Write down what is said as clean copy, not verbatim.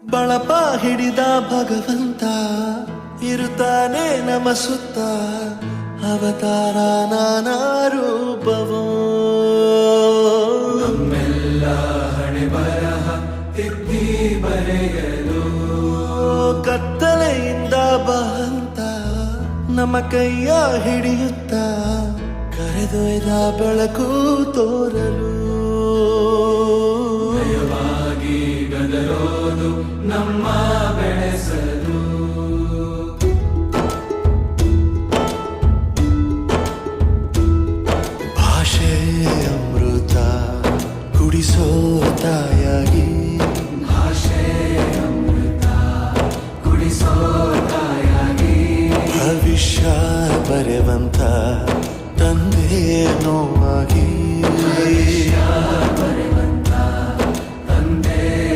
ಬಳಪ ಹಿಡಿದ ಭಗವಂತ ಇರುತ್ತಾನೆ ನಮ ಸುತ್ತ ಅವತಾರ ನಾನಾ ರೂಪವೋ ನಮ್ಮೆಲ್ಲ ಹಣೆ ಬರಹ ತಿದ್ದಿ ಬರೆಯಲು ಕತ್ತಲೆಯಿಂದ ಬಹಂತ ನಮ್ಮ ಕೈಯ ಹಿಡಿಯುತ್ತ ಕರೆದೊಯ್ದ ಬೆಳಕು ತೋರಲು ನಯವಾಗಿ ಗದರೋದು ನಮ್ಮ ಬೆಳೆಸಲು